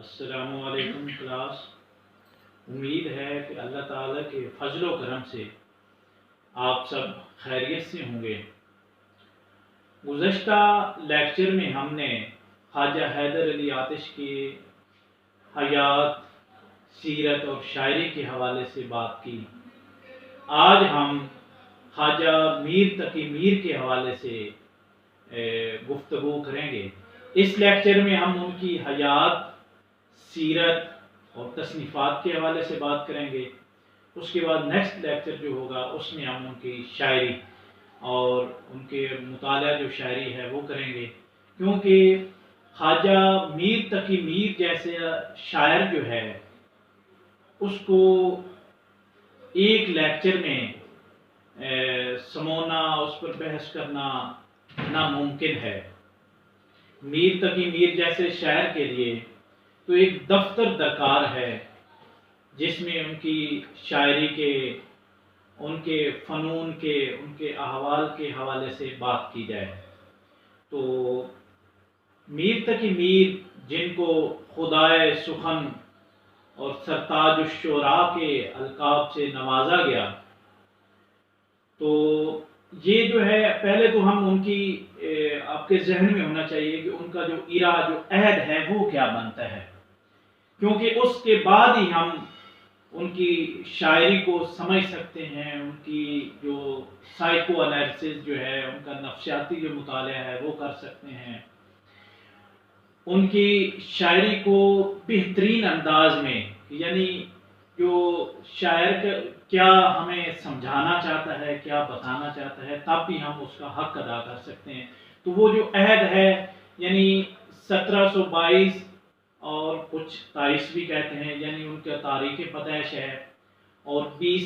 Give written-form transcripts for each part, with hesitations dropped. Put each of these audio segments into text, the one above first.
السلام علیکم کلاس۔ امید ہے کہ اللہ تعالیٰ کے فضل و کرم سے آپ سب خیریت سے ہوں گے۔ گزشتہ لیکچر میں ہم نے خواجہ حیدر علی آتش کی حیات، سیرت اور شاعری کے حوالے سے بات کی۔ آج ہم خواجہ میر تقی میر کے حوالے سے گفتگو کریں گے۔ اس لیکچر میں ہم ان کی حیات، سیرت اور تصنیفات کے حوالے سے بات کریں گے۔ اس کے بعد نیکسٹ لیکچر جو ہوگا اس میں ہم ان کی شاعری اور ان کے مطالعہ جو شاعری ہے وہ کریں گے، کیونکہ خواجہ میر تقی میر جیسے شاعر جو ہے اس کو ایک لیکچر میں سمونا، اس پر بحث کرنا ناممکن ہے۔ میر تقی میر جیسے شاعر کے لیے تو ایک دفتر درکار ہے جس میں ان کی شاعری کے، ان کے فنون کے، ان کے احوال کے حوالے سے بات کی جائے۔ تو میر تقی میر جن کو خدائے سخن اور سرتاج الشعراء کے القاب سے نوازا گیا، تو یہ جو ہے پہلے تو ہم ان کی آپ کے ذہن میں ہونا چاہیے کہ ان کا جو ایرا، جو عہد ہے وہ کیا بنتا ہے، کیونکہ اس کے بعد ہی ہم ان کی شاعری کو سمجھ سکتے ہیں، ان کی جو سائیکو انالیسس جو ہے، ان کا نفسیاتی جو مطالعہ ہے وہ کر سکتے ہیں، ان کی شاعری کو بہترین انداز میں، یعنی جو شاعر کیا ہمیں سمجھانا چاہتا ہے، کیا بتانا چاہتا ہے، تب بھی ہم اس کا حق ادا کر سکتے ہیں۔ تو وہ جو عہد ہے، یعنی 1722 اور کچھ 23 بھی کہتے ہیں، یعنی ان کا تاریخ پیدائش ہے، اور 20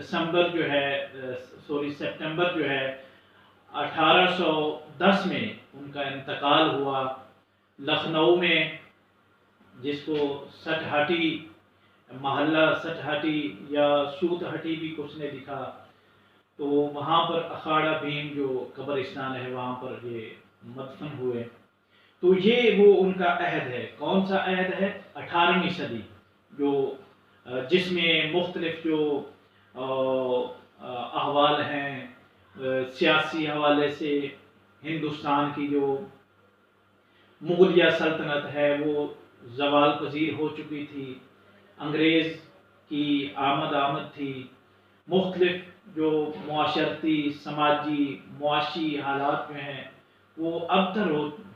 سپتمبر جو ہے 1810 میں ان کا انتقال ہوا لکھنؤ میں، جس کو سٹ ہٹی، محلہ سٹ ہٹی یا سوت ہٹی بھی کچھ نے لکھا، تو وہاں پر اکھاڑا بھیم جو قبرستان ہے وہاں پر یہ مدفن ہوئے۔ تو یہ وہ ان کا عہد ہے۔ کون سا عہد ہے؟ 18ویں صدی، جو جس میں مختلف جو احوال ہیں سیاسی حوالے سے، ہندوستان کی جو مغلیہ سلطنت ہے وہ زوال پذیر ہو چکی تھی، انگریز کی آمد تھی، مختلف جو معاشرتی، سماجی، معاشی حالات جو ہیں وہ ابتر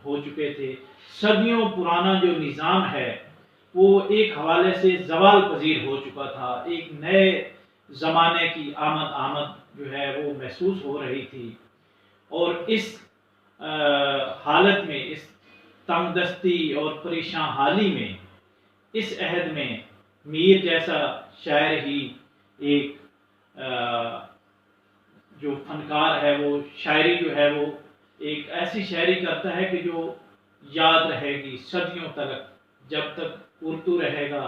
ہو چکے تھے۔ صدیوں پرانا جو نظام ہے وہ ایک حوالے سے زوال پذیر ہو چکا تھا، ایک نئے زمانے کی آمد جو ہے وہ محسوس ہو رہی تھی، اور اس حالت میں، اس تنگ دستی اور پریشان حالی میں، اس عہد میں میر جیسا شاعر ہی ایک جو فنکار ہے، وہ شاعری جو ہے وہ ایک ایسی شاعری کرتا ہے کہ جو یاد رہے گی صدیوں تک، جب تک اردو رہے گا،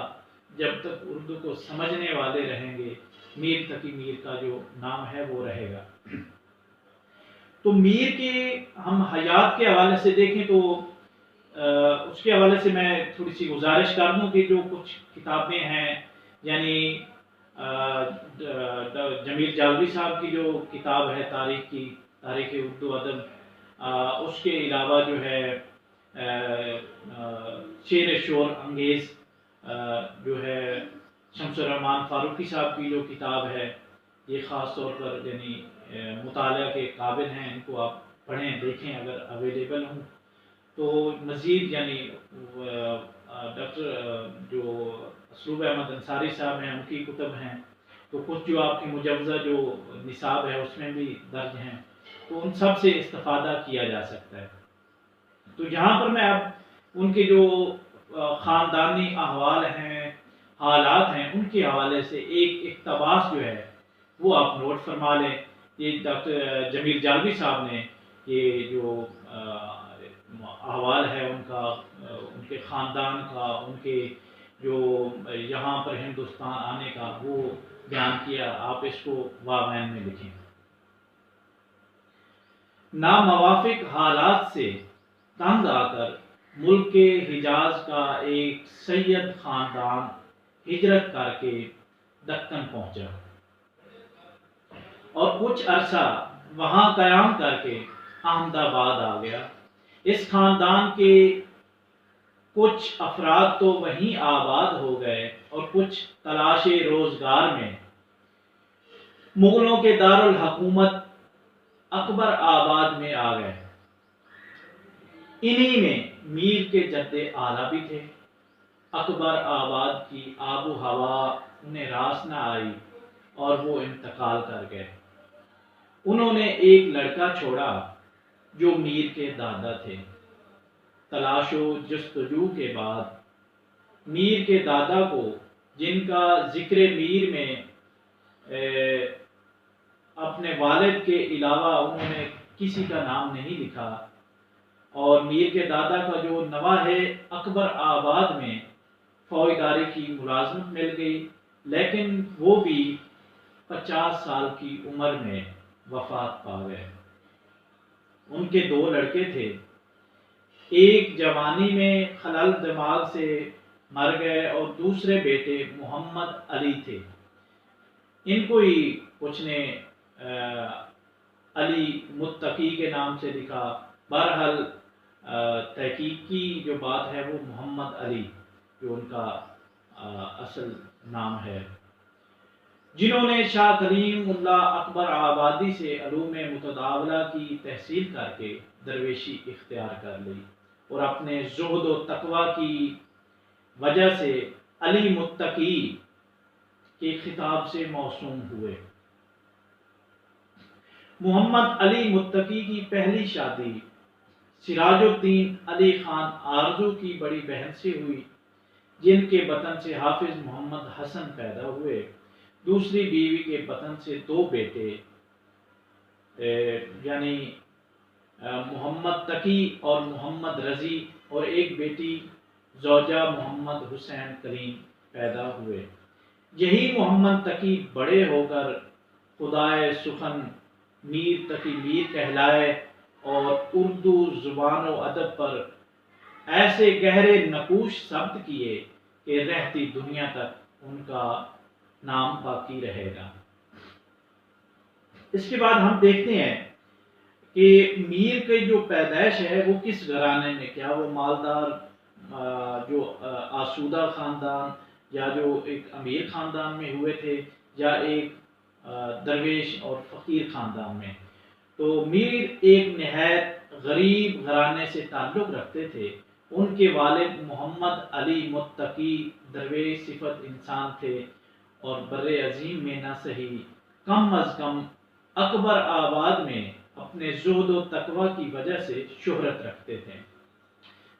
جب تک اردو کو سمجھنے والے رہیں گے، میر تقی میر کا جو نام ہے وہ رہے گا۔ تو میر کے ہم حیات کے حوالے سے دیکھیں تو اس کے حوالے سے میں تھوڑی سی گزارش کر دوں کہ جو کچھ کتابیں ہیں، یعنی جمیل جالوی صاحب کی جو کتاب ہے تاریخ اردو ادب، اس کے علاوہ جو ہے شعر شور انگیز جو ہے شمس الرحمان فاروقی صاحب کی جو کتاب ہے، یہ خاص طور پر یعنی مطالعہ کے قابل ہیں، ان کو آپ پڑھیں، دیکھیں اگر اویلیبل ہوں۔ تو مزید یعنی ڈاکٹر جو اسلوب احمد انصاری صاحب ہیں ان کی کتب ہیں، تو کچھ جو آپ کی مجوزہ جو نصاب ہے اس میں بھی درج ہیں، تو ان سب سے استفادہ کیا جا سکتا ہے۔ تو یہاں پر میں اب ان کے جو خاندانی احوال ہیں، حالات ہیں، ان کے حوالے سے ایک اقتباس جو ہے وہ آپ نوٹ فرما لیں۔ یہ ڈاکٹر جمیل جالوی صاحب نے یہ جو احوال ہے ان کا، ان کے خاندان کا، ان کے جو یہاں پر ہندوستان آنے کا وہ بیان کیا، آپ اس کو واوین میں لکھیں۔ ناموافق حالات سے تنگ آ کر ملک کے حجاز کا ایک سید خاندان ہجرت کر کے دکن پہنچا اور کچھ عرصہ وہاں قیام کر کے احمد آباد آ گیا۔ اس خاندان کے کچھ افراد تو وہیں آباد ہو گئے اور کچھ تلاش روزگار میں مغلوں کے دارالحکومت اکبر آباد میں آ گئے۔ انہی میں میر کے جد اعلیٰ بھی تھے۔ اکبر آباد کی آب و ہوا انہیں راس نہ آئی اور وہ انتقال کر گئے۔ انہوں نے ایک لڑکا چھوڑا جو میر کے دادا تھے۔ تلاش و جستجو کے بعد میر کے دادا کو، جن کا ذکر میر میں اپنے والد کے علاوہ انہوں نے کسی کا نام نہیں لکھا، اور میر کے دادا کا جو نواح ہے اکبر آباد میں فوجداری کی ملازمت مل گئی، لیکن وہ بھی 50 سال کی عمر میں وفات پا گئے۔ ان کے 2 لڑکے تھے، ایک جوانی میں خلل دماغ سے مر گئے اور دوسرے بیٹے محمد علی تھے۔ ان کو ہی کچھ نے علی متقی کے نام سے لکھا۔ بہرحال تحقیق کی جو بات ہے وہ محمد علی جو ان کا اصل نام ہے، جنہوں نے شاہ کلیم اللہ اکبر آبادی سے علوم متداولہ کی تحصیل کر کے درویشی اختیار کر لی اور اپنے زہد و تقوی کی وجہ سے علی متقی کے خطاب سے موسوم ہوئے۔ محمد علی متقی کی پہلی شادی سراج الدین علی خان آرزو کی بڑی بہن سے ہوئی، جن کے بطن سے حافظ محمد حسن پیدا ہوئے۔ دوسری بیوی کے بطن سے 2 بیٹے یعنی محمد تقی اور محمد رضی، اور ایک بیٹی زوجہ محمد حسین کریم پیدا ہوئے۔ یہی محمد تقی بڑے ہو کر خدائے سخن میر تقی میر کہلائے اور اردو زبان و ادب پر ایسے گہرے نقوش ثبت کیے کہ رہتی دنیا تک ان کا نام باقی رہے گا۔ اس کے بعد ہم دیکھتے ہیں کہ میر کی جو پیدائش ہے وہ کس گھرانے میں، کیا وہ مالدار جو آسودہ خاندان یا جو ایک امیر خاندان میں ہوئے تھے، یا ایک درویش اور فقیر خاندان میں۔ تو میر ایک نہایت غریب گھرانے سے تعلق رکھتے تھے۔ ان کے والد محمد علی متقی درویش صفت انسان تھے اور بر عظیم میں نہ صحیح کم از کم اکبر آباد میں اپنے زہد و تقوی کی وجہ سے شہرت رکھتے تھے۔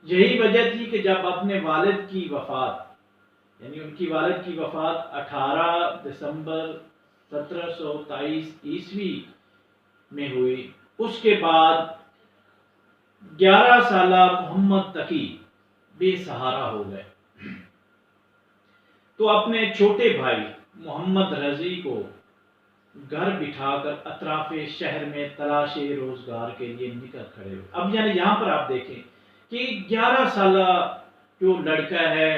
یہی وجہ تھی کہ جب اپنے والد کی وفات، یعنی ان کی والد کی وفات 18 دسمبر 1723 عیسوی میں ہوئی، اس کے بعد 11 سالہ محمد تقی بے سہارا ہو گئے، تو اپنے چھوٹے بھائی محمد رضی کو گھر بٹھا کر اطراف شہر میں تلاش روزگار کے لیے نکل کھڑے ہوئے۔ اب یعنی یہاں پر آپ دیکھیں کہ 11 سالہ جو لڑکا ہے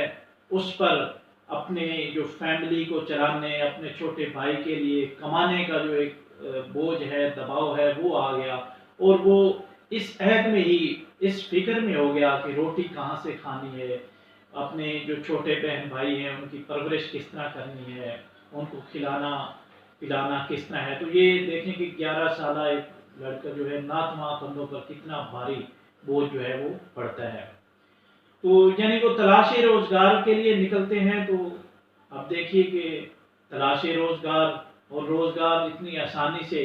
اس پر اپنے جو فیملی کو چلانے، اپنے چھوٹے بھائی کے لیے کمانے کا جو ایک بوجھ ہے، دباؤ ہے، وہ آ گیا، اور وہ اس عہد میں ہی اس فکر میں ہو گیا کہ روٹی کہاں سے کھانی ہے، اپنے جو چھوٹے بہن بھائی ہیں ان کی پرورش کس طرح کرنی ہے، ان کو کھلانا پلانا کس طرح ہے۔ تو یہ دیکھیں کہ 11 سالہ ایک لڑکا جو ہے ناتواں کندھوں پر کتنا بھاری بوجھ جو ہے وہ پڑتا ہے۔ تو یعنی وہ تلاش روزگار کے لیے نکلتے ہیں، تو اب دیکھیے کہ تلاش روزگار اور روزگار اتنی آسانی سے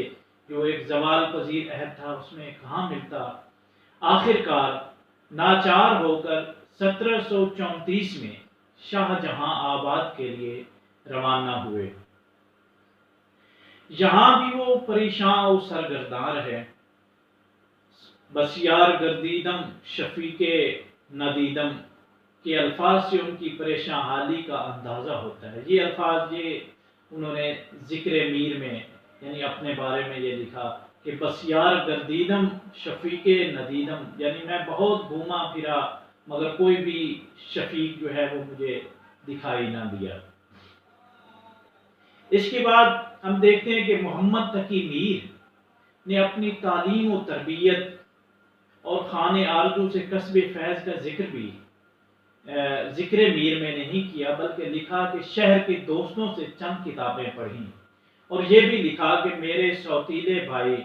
جو ایک زوال پذیر عہد تھا اس میں کہاں ملتا۔ آخر کار ناچار ہو کر 1734 میں شاہ جہاں آباد کے لیے روانہ ہوئے۔ یہاں بھی وہ پریشاں و سرگرداں رہے۔ بسیار گردیدم شفیق ندیدم کے الفاظ سے ان کی پریشان حالی کا اندازہ ہوتا ہے۔ یہ الفاظ یہ انہوں نے ذکر میر میں یعنی اپنے بارے میں یہ لکھا کہ بسیار گردیدم شفیق ندیدم، یعنی میں بہت گھوما پھرا مگر کوئی بھی شفیق جو ہے وہ مجھے دکھائی نہ دیا۔ اس کے بعد ہم دیکھتے ہیں کہ محمد تقی میر نے اپنی تعلیم و تربیت اور خانِ آرزو سے کسب فیض کا ذکر بھی ذکر میر میں نہیں کیا، بلکہ لکھا کہ شہر کے دوستوں سے چند کتابیں پڑھیں، اور یہ بھی لکھا کہ میرے سوتیلے بھائی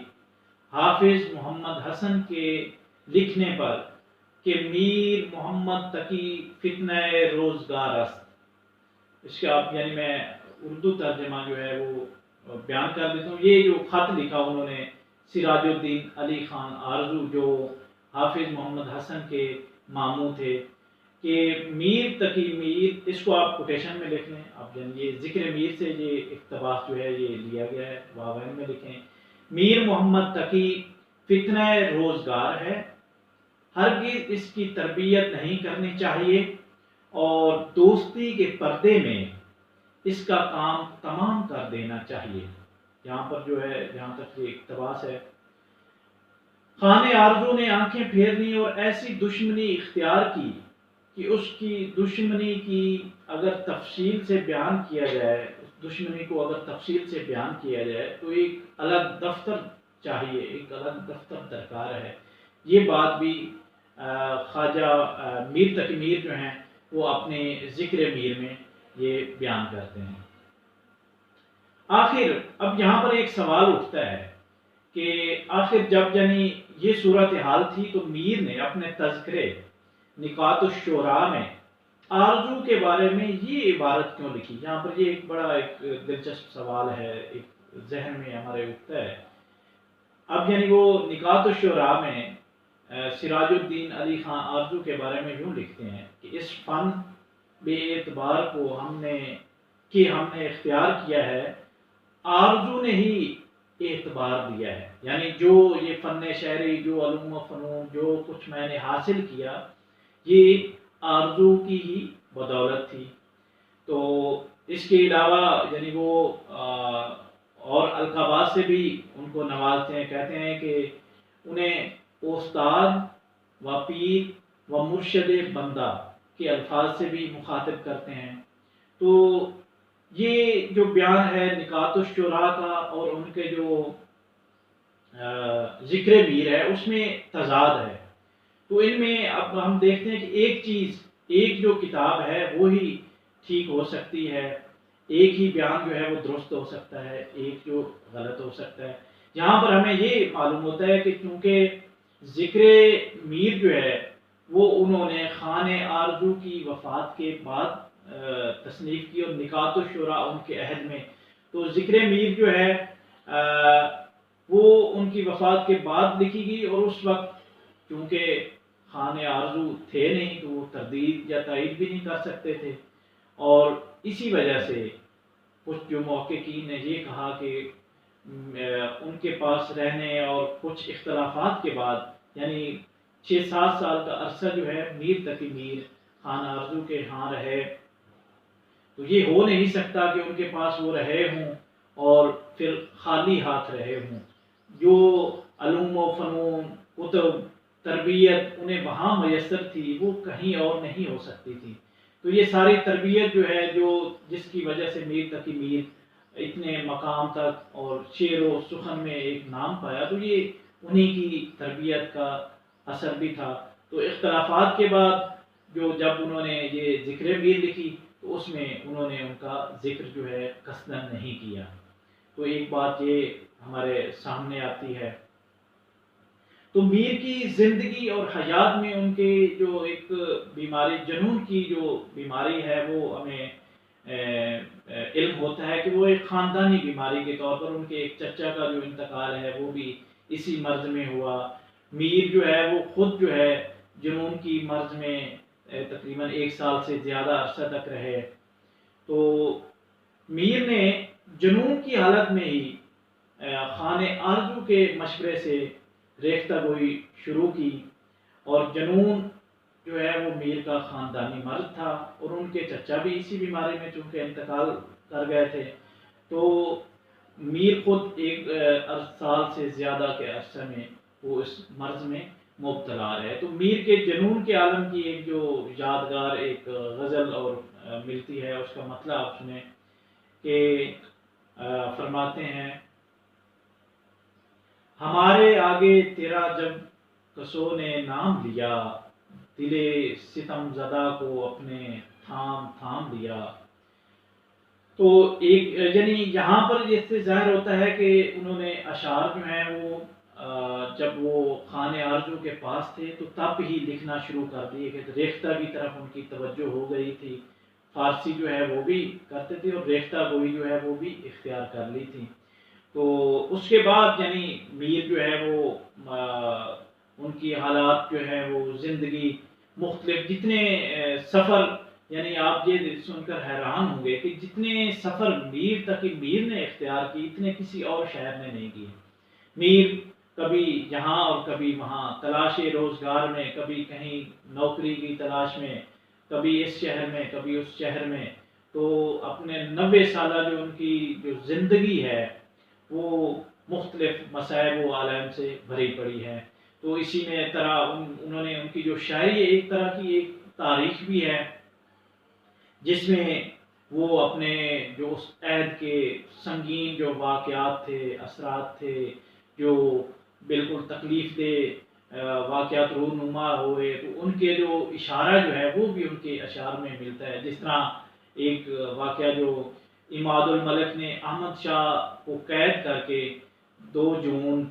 حافظ محمد حسن کے لکھنے پر کہ میر محمد تقی فتنہ روزگار است۔ اس کا یعنی میں اردو ترجمہ جو ہے وہ بیان کر دیتا ہوں۔ یہ جو خط لکھا انہوں نے سراج الدین علی خان آرزو، جو حافظ محمد حسن کے ماموں تھے، کہ میر تقی میر، اس کو آپ کوٹیشن میں لکھ لیں، اب یہ ذکر میر سے یہ اقتباس جو ہے یہ لیا گیا ہے، واوین میں لکھیں، میر محمد تقی فتنہ روزگار ہے، ہرگز اس کی تربیت نہیں کرنی چاہیے، اور دوستی کے پردے میں اس کا کام تمام کر دینا چاہیے۔ یہاں پر جو ہے جہاں تک یہ اقتباس ہے، خانِ آرزو نے آنکھیں پھیر لی اور ایسی دشمنی اختیار کی کہ اس کی دشمنی کی اگر تفصیل سے بیان کیا جائے، دشمنی کو اگر تفصیل سے بیان کیا جائے تو ایک الگ دفتر چاہیے، ایک الگ دفتر درکار ہے۔ یہ بات بھی خواجہ میر تقی میر جو ہیں وہ اپنے ذکر میر میں یہ بیان کرتے ہیں۔ آخر اب یہاں پر ایک سوال اٹھتا ہے کہ آخر جب یعنی یہ صورتحال تھی تو میر نے اپنے تذکرے نکات الشعراء میں آرزو کے بارے میں یہ عبارت کیوں لکھی؟ یہاں پر یہ ایک بڑا ایک دلچسپ سوال ہے، ایک ذہن میں ہمارے اٹھتا ہے۔ اب یعنی وہ نکات الشعراء میں سراج الدین علی خان آرزو کے بارے میں یوں لکھتے ہیں کہ اس فن بے اعتبار کو ہم نے اختیار کیا ہے، آرزو نے ہی اعتبار دیا ہے، یعنی جو یہ فن شعری، جو علوم و فنون، جو کچھ میں نے حاصل کیا، یہ آرزو کی ہی بدولت تھی۔ تو اس کے علاوہ یعنی وہ اور القابات سے بھی ان کو نوازتے ہیں، کہتے ہیں کہ انہیں استاد و پیر و مرشد بندہ کے الفاظ سے بھی مخاطب کرتے ہیں۔ تو یہ جو بیان ہے نکات الشعراء کا اور ان کے جو ذکر میر ہے اس میں تضاد ہے۔ تو ان میں اب ہم دیکھتے ہیں کہ ایک جو کتاب ہے وہی ٹھیک ہو سکتی ہے، ایک ہی بیان جو ہے وہ درست ہو سکتا ہے، ایک جو غلط ہو سکتا ہے۔ یہاں پر ہمیں یہ معلوم ہوتا ہے کہ چونکہ ذکر میر جو ہے وہ انہوں نے خانِ آرزو کی وفات کے بعد تصنیف کی، اور نکات الشعراء ان کے عہد میں، تو ذکر میر جو ہے وہ ان کی وفات کے بعد لکھی گئی، اور اس وقت چونکہ خانِ آرزو تھے نہیں تو وہ تردید یا تائید بھی نہیں کر سکتے تھے، اور اسی وجہ سے کچھ جو محققین نے یہ کہا کہ ان کے پاس رہنے اور کچھ اختلافات کے بعد یعنی 6-7 سال کا عرصہ جو ہے میر تقی میر خان آرزو کے ہاں رہے، تو یہ ہو نہیں سکتا کہ ان کے پاس وہ رہے ہوں اور پھر خالی ہاتھ رہے ہوں۔ جو علوم و فنون، کتب، تربیت انہیں وہاں میسر تھی وہ کہیں اور نہیں ہو سکتی تھی۔ تو یہ ساری تربیت جو ہے جس کی وجہ سے میر تقی میر اتنے مقام تک اور شعر و سخن میں ایک نام پایا، تو یہ انہی کی تربیت کا اثر بھی تھا۔ تو اختلافات کے بعد جب انہوں نے یہ ذکر میر لکھی تو اس میں انہوں نے ان کا ذکر جو ہے قصداً نہیں کیا۔ تو ایک بات یہ ہمارے سامنے آتی ہے۔ تو میر کی زندگی اور حیات میں ان کے جو ایک بیماری، جنون کی جو بیماری ہے، وہ ہمیں علم ہوتا ہے کہ وہ ایک خاندانی بیماری کے طور پر ان کے ایک چچا کا جو انتقال ہے وہ بھی اسی مرض میں ہوا۔ میر جو ہے وہ خود جو ہے جنون کی مرض میں تقریباً 1 سال سے زیادہ عرصہ تک رہے۔ تو میر نے جنون کی حالت میں ہی خانِ آرزو کے مشورے سے ریختہ گوئی شروع کی، اور جنون جو ہے وہ میر کا خاندانی مرض تھا، اور ان کے چچا بھی اسی بیماری میں چونکہ انتقال کر گئے تھے، تو میر خود 1 سال سے زیادہ کے عرصے میں وہ اس مرض میں مبتلا رہے۔ تو میر کے جنون کے عالم کی ایک جو یادگار ایک غزل اور ملتی ہے، اس کا مطلب آپ سنیں کہ فرماتے ہیں: ہمارے آگے تیرا جب کسوں نے نام لیا، دل ستم زدہ کو اپنے تھام تھام لیا۔ تو ایک یعنی یہاں پر اس سے ظاہر ہوتا ہے کہ انہوں نے اشعار جو ہیں وہ جب وہ خانے آرزو کے پاس تھے تو تب ہی لکھنا شروع کر دیے کہ ریختہ کی طرف ان کی توجہ ہو گئی تھی، فارسی جو ہے وہ بھی کرتے تھے اور ریختہ گوئی جو ہے وہ بھی اختیار کر لی تھی۔ تو اس کے بعد یعنی میر جو ہے وہ ان کی حالات جو ہے وہ زندگی مختلف جتنے سفر، یعنی آپ یہ سن کر حیران ہوں گے کہ جتنے سفر میر تک میر نے اختیار کی اتنے کسی اور شہر نے نہیں کیے۔ میر کبھی یہاں اور کبھی وہاں تلاش روزگار میں، کبھی کہیں نوکری کی تلاش میں، کبھی اس شہر میں کبھی اس شہر میں۔ تو اپنے 90 سالہ جو ان کی جو زندگی ہے وہ مختلف مصائب و عالم سے بھری پڑی ہے۔ تو اسی میں طرح انہوں نے ان کی جو شاعری ایک طرح کی ایک تاریخ بھی ہے، جس میں وہ اپنے جو اس عہد کے سنگین جو واقعات تھے، اثرات تھے، جو بالکل تکلیف دہ واقعات رونما ہوئے، تو ان کے جو اشارہ جو ہے وہ بھی ان کے اشعار میں ملتا ہے۔ جس طرح ایک واقعہ جو اماد الملک نے احمد شاہ کو قید کر کے 2 جون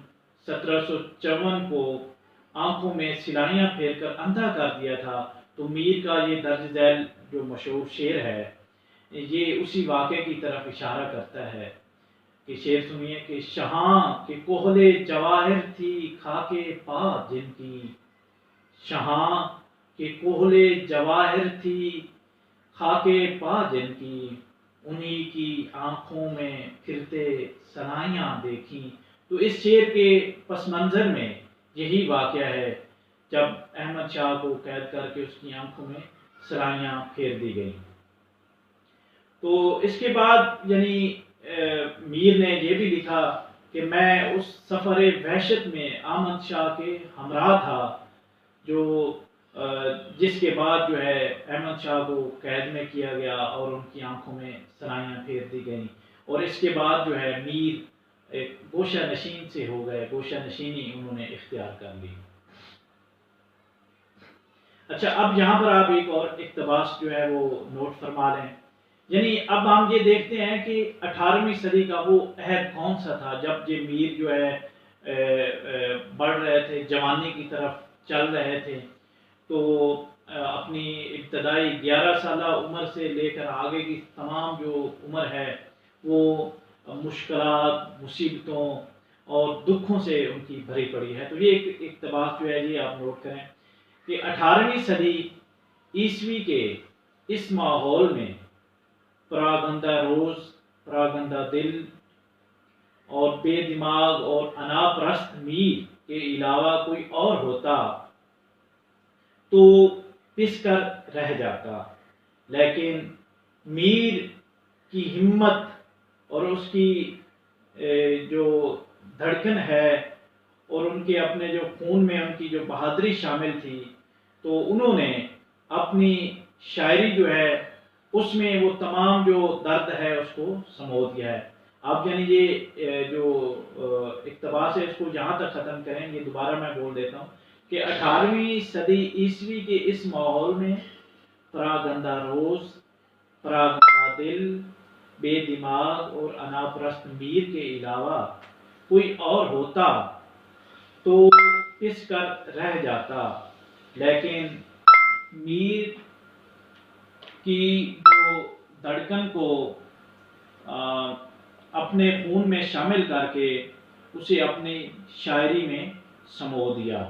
1754 کو آنکھوں میں سلائیاں پھیر کر اندھا کر دیا تھا، تو میر کا یہ درج ذیل جو مشہور شعر ہے یہ اسی واقعے کی طرف اشارہ کرتا ہے کہ شعر سنیے کہ شہاں کے کوہلے جواہر تھی خاک پا جن کی، شہاں کے کوہلے جواہر تھی خاک پا جن کی، انہی کی آنکھوں میں پھرتے سنائیاں دیکھیں۔ تو اس شعر کے پس منظر میں یہی واقعہ ہے جب احمد شاہ کو قید کر کے اس کی آنکھوں میں سرائیاں پھیر دی گئیں۔ تو اس کے بعد یعنی میر نے یہ بھی لکھا کہ میں اس سفر وحشت میں احمد شاہ کے ہمراہ تھا، جو جس کے بعد جو ہے احمد شاہ کو قید میں کیا گیا اور ان کی آنکھوں میں سرائیاں پھیر دی گئیں، اور اس کے بعد جو ہے میر ایک گوشہ نشین سے ہو گئے، گوشہ نشینی انہوں نے اختیار کر لی۔ اچھا، اب یہاں پر آپ ایک اور اقتباس جو ہے وہ نوٹ فرما لیں۔ یعنی اب ہم یہ دیکھتے ہیں کہ 18ویں صدی کا وہ عہد کون سا تھا جب یہ میر جو ہے بڑھ رہے تھے، جوانی کی طرف چل رہے تھے۔ تو اپنی ابتدائی 11 سالہ عمر سے لے کر آگے کی تمام جو عمر ہے وہ مشکلات، مصیبتوں اور دکھوں سے ان کی بھری پڑی ہے۔ تو یہ ایک اقتباس جو ہے یہ آپ نوٹ کریں کہ 18ویں صدی عیسوی کے اس ماحول میں پراگندہ روز، پراگندہ دل اور بے دماغ اور انا پرست میر کے علاوہ کوئی اور ہوتا تو پس کر رہ جاتا، لیکن میر کی ہمت اور اس کی جو دھڑکن ہے اور ان کے اپنے جو خون میں ان کی جو بہادری شامل تھی، تو انہوں نے اپنی شاعری جو ہے اس میں وہ تمام جو درد ہے اس کو سمو دیا ہے۔ آپ یعنی یہ جو اقتباس ہے اس کو جہاں تک ختم کریں، یہ دوبارہ میں بول دیتا ہوں کہ 18ویں صدی عیسوی کے اس ماحول میں پراگندہ روز، پراگندہ دل، بے دماغ اور انا پرست میر کے علاوہ کوئی اور ہوتا تو پس کر رہ جاتا، لیکن میر کی جو دھڑکن کو اپنے خون میں شامل کر کے اسے اپنی شاعری میں سمو دیا۔